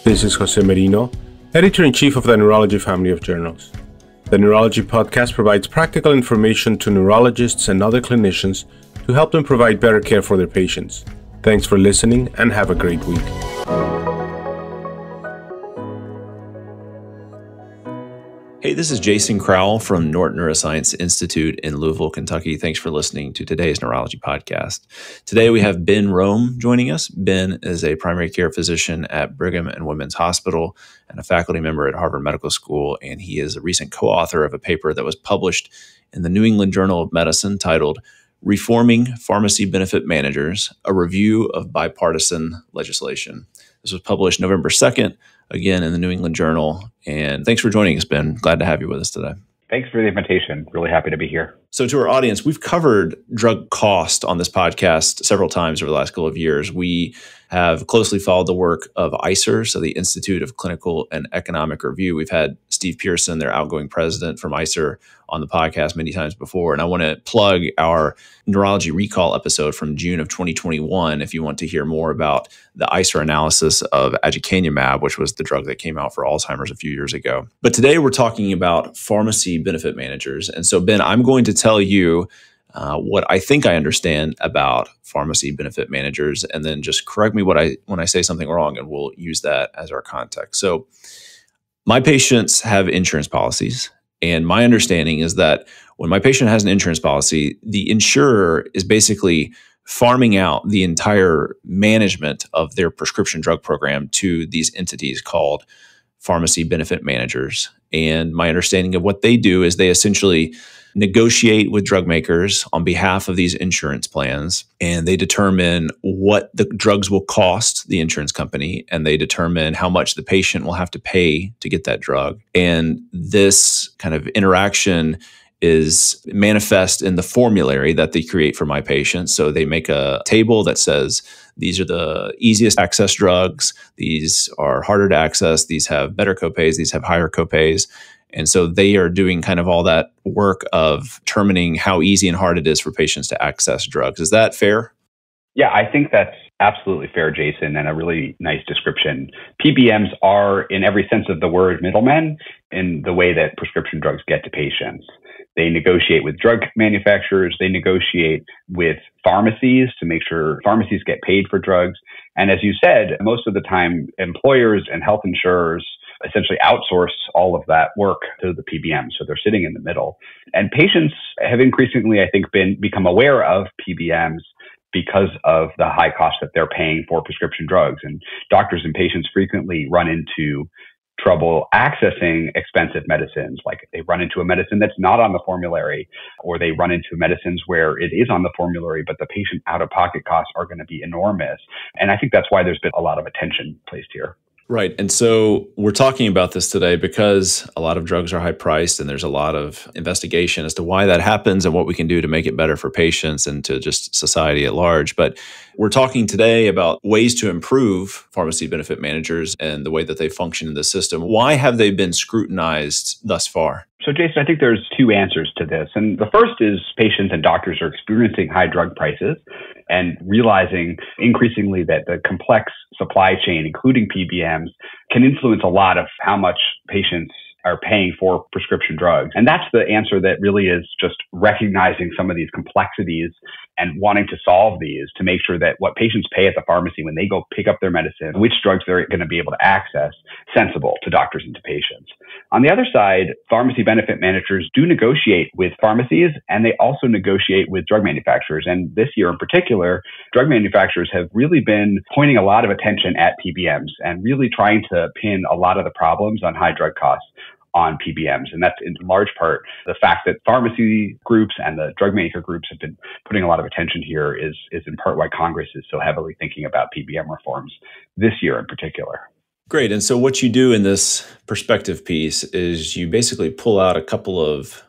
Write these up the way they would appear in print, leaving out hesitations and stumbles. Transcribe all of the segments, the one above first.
This is Jose Merino, Editor-in-Chief of the Neurology family of journals. The Neurology podcast provides practical information to neurologists and other clinicians to help them provide better care for their patients. Thanks for listening and have a great week. Hey, this is Jason Crowell from Norton Neuroscience Institute in Louisville, Kentucky. Thanks for listening to today's Neurology podcast. Today we have Ben Rome joining us. Ben is a primary care physician at Brigham and Women's Hospital and a faculty member at Harvard Medical School, and he is a recent co-author of a paper that was published in the New England Journal of Medicine titled Reforming Pharmacy Benefit Managers, a Review of Bipartisan Legislation. This was published November 2nd, again in the New England Journal. And thanks for joining us, Ben. Glad to have you with us today. Thanks for the invitation. Really happy to be here. So to our audience, we've covered drug cost on this podcast several times over the last couple of years. We have closely followed the work of ICER, so the Institute of Clinical and Economic Review. We've had Steve Pearson, their outgoing president from ICER, on the podcast many times before. And I want to plug our Neurology Recall episode from June of 2021 if you want to hear more about the ICER analysis of aducanumab, which was the drug that came out for Alzheimer's a few years ago. But today we're talking about pharmacy benefit managers. And so, Ben, I'm going to tell you what I think I understand about pharmacy benefit managers, and then just correct me when I say something wrong, and we'll use that as our context. So my patients have insurance policies, and my understanding is that when my patient has an insurance policy, the insurer is basically farming out the entire management of their prescription drug program to these entities called pharmacy benefit managers. And my understanding of what they do is they essentially negotiate with drug makers on behalf of these insurance plans, and they determine what the drugs will cost the insurance company, and they determine how much the patient will have to pay to get that drug. And this kind of interaction is manifest in the formulary that they create for my patients. So they make a table that says, these are the easiest access drugs, these are harder to access, these have better copays, these have higher copays. And so they are doing kind of all that work of determining how easy and hard it is for patients to access drugs. Is that fair? Yeah, I think that's absolutely fair, Jason, and a really nice description. PBMs are, in every sense of the word, middlemen in the way that prescription drugs get to patients. They negotiate with drug manufacturers. They negotiate with pharmacies to make sure pharmacies get paid for drugs. And as you said, most of the time, employers and health insurers essentially outsource all of that work to the PBM. So they're sitting in the middle. And patients have increasingly, I think, become aware of PBMs because of the high cost that they're paying for prescription drugs. And doctors and patients frequently run into trouble accessing expensive medicines, like they run into a medicine that's not on the formulary, or they run into medicines where it is on the formulary, but the patient out-of-pocket costs are going to be enormous. And I think that's why there's been a lot of attention placed here. Right. And so we're talking about this today because a lot of drugs are high priced, and there's a lot of investigation as to why that happens and what we can do to make it better for patients and to just society at large. But we're talking today about ways to improve pharmacy benefit managers and the way that they function in the system. Why have they been scrutinized thus far? So, Jason, I think there's two answers to this. And the first is patients and doctors are experiencing high drug prices and realizing increasingly that the complex supply chain, including PBMs, can influence a lot of how much patients are paying for prescription drugs. And that's the answer that really is just recognizing some of these complexities and wanting to solve these to make sure that what patients pay at the pharmacy when they go pick up their medicine, which drugs they're going to be able to access, sensible to doctors and to patients. On the other side, pharmacy benefit managers do negotiate with pharmacies, and they also negotiate with drug manufacturers. And this year in particular, drug manufacturers have really been pointing a lot of attention at PBMs and really trying to pin a lot of the problems on high drug costs on PBMs. And that's in large part the fact that pharmacy groups and the drug maker groups have been putting a lot of attention here is in part why Congress is so heavily thinking about PBM reforms this year in particular. Great. And so what you do in this perspective piece is you basically pull out a couple of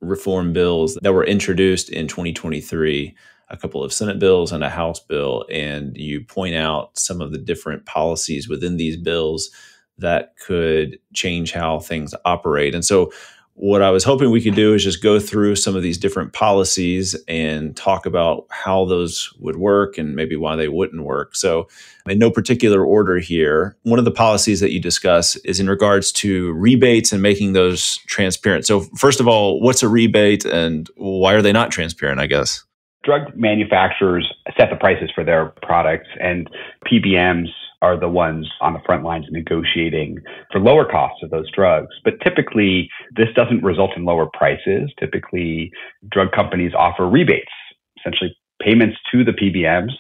reform bills that were introduced in 2023, a couple of Senate bills and a House bill, and you point out some of the different policies within these bills that could change how things operate. And so what I was hoping we could do is just go through some of these different policies and talk about how those would work and maybe why they wouldn't work. So in no particular order here, one of the policies that you discuss is in regards to rebates and making those transparent. So first of all, what's a rebate and why are they not transparent, I guess? Drug manufacturers set the prices for their products, and PBMs are the ones on the front lines negotiating for lower costs of those drugs. But typically, this doesn't result in lower prices. Typically, drug companies offer rebates, essentially payments to the PBMs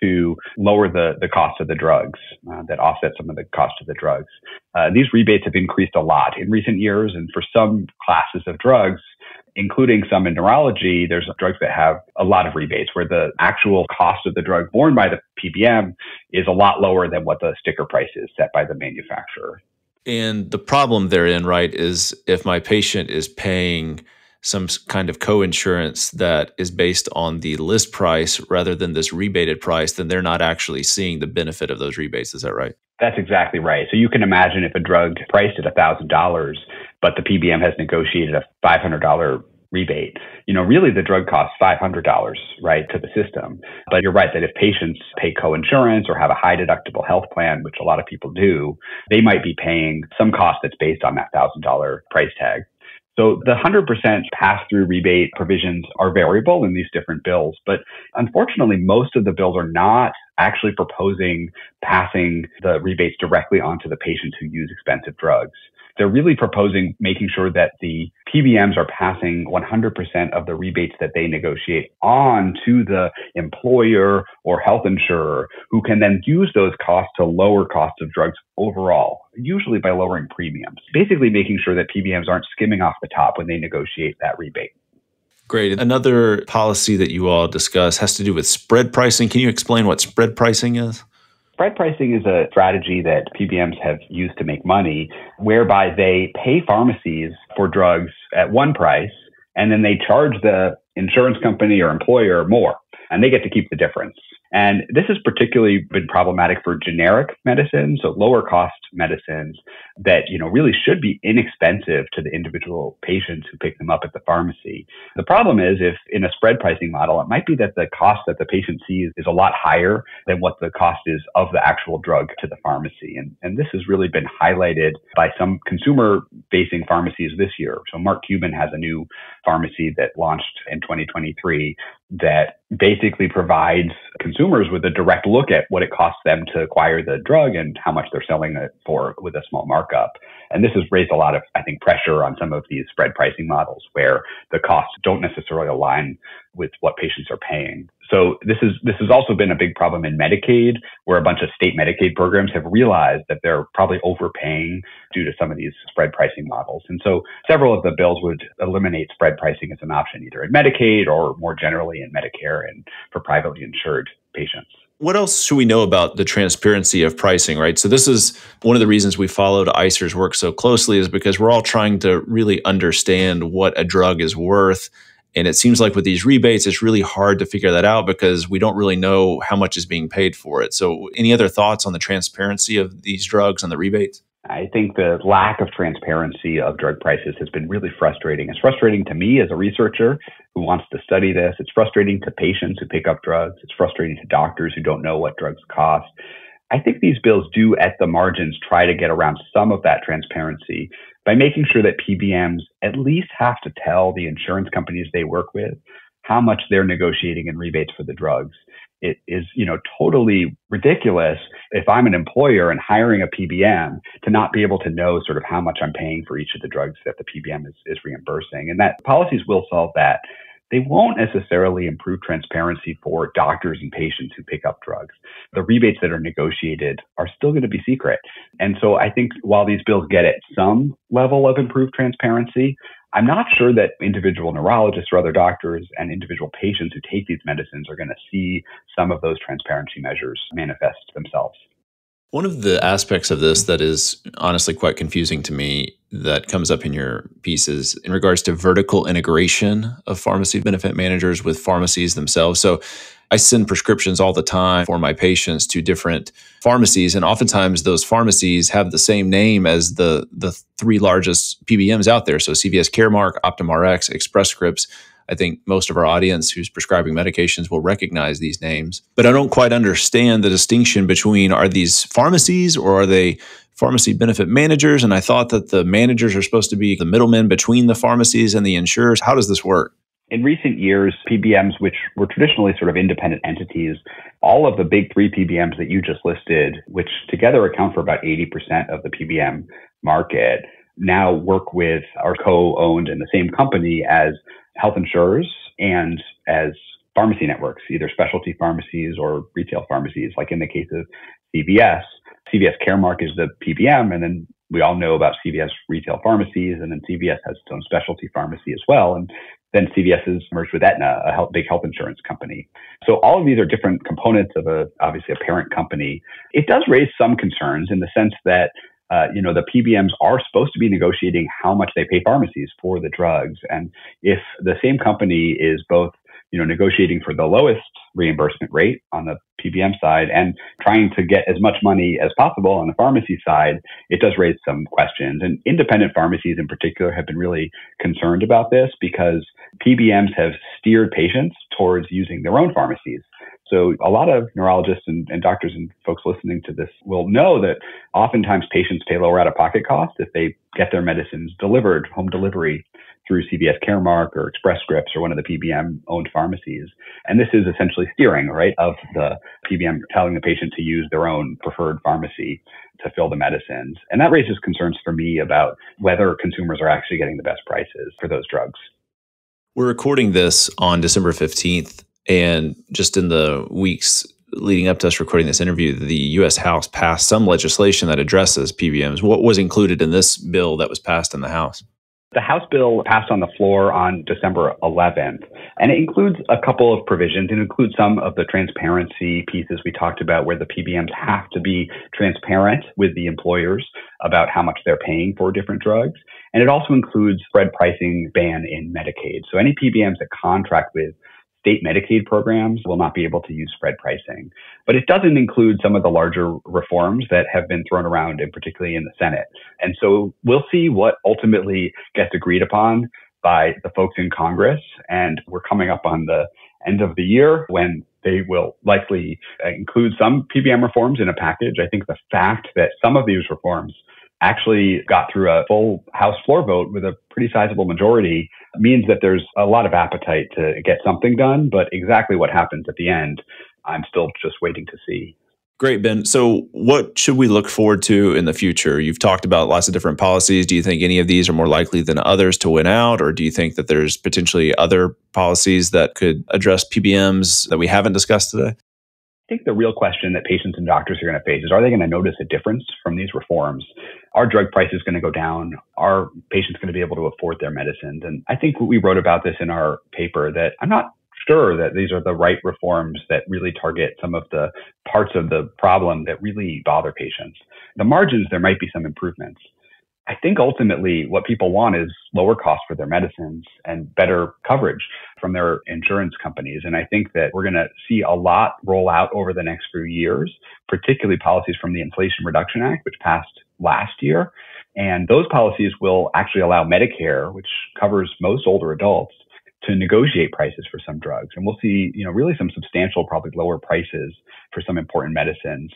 to lower the cost of the drugs that offset some of the cost of the drugs. These rebates have increased a lot in recent years, and for some classes of drugs, including some in neurology, there's drugs that have a lot of rebates where the actual cost of the drug borne by the PBM is a lot lower than what the sticker price is set by the manufacturer. And the problem therein, right, is if my patient is paying some kind of co-insurance that is based on the list price rather than this rebated price, then they're not actually seeing the benefit of those rebates. Is that right? That's exactly right. So you can imagine if a drug priced at $1,000, but the PBM has negotiated a $500 rebate, really the drug costs $500, right, to the system. But you're right that if patients pay co-insurance or have a high deductible health plan, which a lot of people do, they might be paying some cost that's based on that $1,000 price tag. So the 100% pass-through rebate provisions are variable in these different bills, but unfortunately, most of the bills are not actually proposing passing the rebates directly onto the patients who use expensive drugs. They're really proposing making sure that the PBMs are passing 100% of the rebates that they negotiate on to the employer or health insurer, who can then use those costs to lower costs of drugs overall, usually by lowering premiums. Basically making sure that PBMs aren't skimming off the top when they negotiate that rebate. Great. Another policy that you all discuss has to do with spread pricing. Can you explain what spread pricing is? Spread pricing is a strategy that PBMs have used to make money, whereby they pay pharmacies for drugs at one price, and then they charge the insurance company or employer more, and they get to keep the difference. And this has particularly been problematic for generic medicines, so lower cost medicines that, really should be inexpensive to the individual patients who pick them up at the pharmacy. The problem is if in a spread pricing model, it might be that the cost that the patient sees is a lot higher than what the cost is of the actual drug to the pharmacy. And this has really been highlighted by some consumer-facing pharmacies this year. So Mark Cuban has a new pharmacy that launched in 2023 that basically provides consumers with a direct look at what it costs them to acquire the drug and how much they're selling it for with a small markup. And this has raised a lot of, I think, pressure on some of these spread pricing models where the costs don't necessarily align with what patients are paying. So this has also been a big problem in Medicaid, where a bunch of state Medicaid programs have realized that they're probably overpaying due to some of these spread pricing models. And so several of the bills would eliminate spread pricing as an option, either in Medicaid or more generally in Medicare and for privately insured patients. What else should we know about the transparency of pricing, right? So this is one of the reasons we followed ICER's work so closely, is because we're all trying to really understand what a drug is worth. And it seems like with these rebates, it's really hard to figure that out because we don't really know how much is being paid for it. So any other thoughts on the transparency of these drugs and the rebates? I think the lack of transparency of drug prices has been really frustrating. It's frustrating to me as a researcher who wants to study this. It's frustrating to patients who pick up drugs. It's frustrating to doctors who don't know what drugs cost. I think these bills do, at the margins, try to get around some of that transparency by making sure that PBMs at least have to tell the insurance companies they work with how much they're negotiating in rebates for the drugs. It is, totally ridiculous if I'm an employer and hiring a PBM to not be able to know sort of how much I'm paying for each of the drugs that the PBM is reimbursing. And that policies will solve that. They won't necessarily improve transparency for doctors and patients who pick up drugs. The rebates that are negotiated are still going to be secret. And so I think while these bills get at some level of improved transparency, I'm not sure that individual neurologists or other doctors and individual patients who take these medicines are going to see some of those transparency measures manifest themselves. One of the aspects of this that is honestly quite confusing to me that comes up in your pieces in regards to vertical integration of pharmacy benefit managers with pharmacies themselves. So I send prescriptions all the time for my patients to different pharmacies, and oftentimes those pharmacies have the same name as the three largest PBMs out there. So CVS Caremark, OptumRx, Express Scripts. I think most of our audience who's prescribing medications will recognize these names. But I don't quite understand the distinction between, are these pharmacies or are they pharmacy benefit managers? And I thought that the managers are supposed to be the middlemen between the pharmacies and the insurers. How does this work? In recent years, PBMs, which were traditionally sort of independent entities, all of the big three PBMs that you just listed, which together account for about 80% of the PBM market, now work with, are co-owned in the same company as health insurers and as pharmacy networks, either specialty pharmacies or retail pharmacies, like in the case of CVS. CVS Caremark is the PBM, and then we all know about CVS retail pharmacies, and then CVS has its own specialty pharmacy as well. And then CVS has merged with Aetna, a big health insurance company. So all of these are different components of obviously a parent company. It does raise some concerns in the sense that the PBMs are supposed to be negotiating how much they pay pharmacies for the drugs. And if the same company is both, negotiating for the lowest reimbursement rate on the PBM side and trying to get as much money as possible on the pharmacy side, it does raise some questions. And independent pharmacies in particular have been really concerned about this because PBMs have steered patients towards using their own pharmacies. So a lot of neurologists and doctors and folks listening to this will know that oftentimes patients pay lower out-of-pocket costs if they get their medicines delivered, home delivery, through CVS Caremark or Express Scripts or one of the PBM-owned pharmacies. And this is essentially steering, right, of the PBM telling the patient to use their own preferred pharmacy to fill the medicines. And that raises concerns for me about whether consumers are actually getting the best prices for those drugs. We're recording this on December 15th. And just in the weeks leading up to us recording this interview, the U.S. House passed some legislation that addresses PBMs. What was included in this bill that was passed in the House? The House bill passed on the floor on December 11th, and it includes a couple of provisions. It includes some of the transparency pieces we talked about where the PBMs have to be transparent with the employers about how much they're paying for different drugs. And it also includes spread pricing ban in Medicaid. So any PBMs that contract with state Medicaid programs will not be able to use spread pricing. But it doesn't include some of the larger reforms that have been thrown around, and particularly in the Senate. And so we'll see what ultimately gets agreed upon by the folks in Congress. And we're coming up on the end of the year when they will likely include some PBM reforms in a package. I think the fact that some of these reforms actually got through a full House floor vote with a pretty sizable majority means that there's a lot of appetite to get something done. But exactly what happens at the end, I'm still just waiting to see. Great, Ben. So what should we look forward to in the future? You've talked about lots of different policies. Do you think any of these are more likely than others to win out? Or do you think that there's potentially other policies that could address PBMs that we haven't discussed today? I think the real question that patients and doctors are going to face is, are they going to notice a difference from these reforms? Are drug prices going to go down? Are patients going to be able to afford their medicines? And I think we wrote about this in our paper that I'm not sure that these are the right reforms that really target some of the parts of the problem that really bother patients. The margins, there might be some improvements. I think ultimately what people want is lower costs for their medicines and better coverage from their insurance companies. And I think that we're going to see a lot roll out over the next few years, particularly policies from the Inflation Reduction Act, which passed last year. And those policies will actually allow Medicare, which covers most older adults, to negotiate prices for some drugs. And we'll see, really some substantial, probably lower prices for some important medicines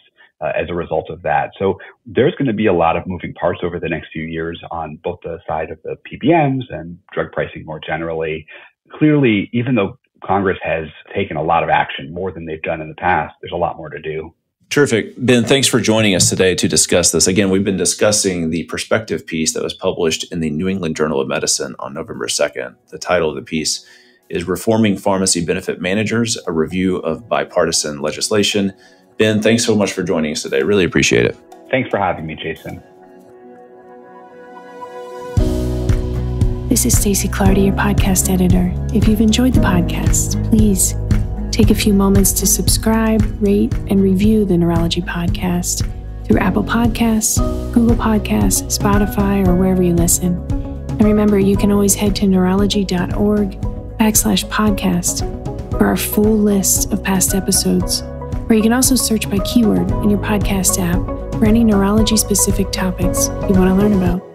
as a result of that. So there's going to be a lot of moving parts over the next few years on both the side of the PBMs and drug pricing more generally. Clearly, even though Congress has taken a lot of action, more than they've done in the past, there's a lot more to do. Terrific. Ben, thanks for joining us today to discuss this. Again, we've been discussing the perspective piece that was published in the New England Journal of Medicine on November 2nd. The title of the piece is Reforming Pharmacy Benefit Managers, a Review of Bipartisan Legislation. Ben, thanks so much for joining us today. Really appreciate it. Thanks for having me, Jason. This is Stacey Clardy, your podcast editor. If you've enjoyed the podcast, please take a few moments to subscribe, rate, and review the Neurology Podcast through Apple Podcasts, Google Podcasts, Spotify, or wherever you listen. And remember, you can always head to neurology.org/podcast for our full list of past episodes. Or you can also search by keyword in your podcast app for any neurology-specific topics you want to learn about.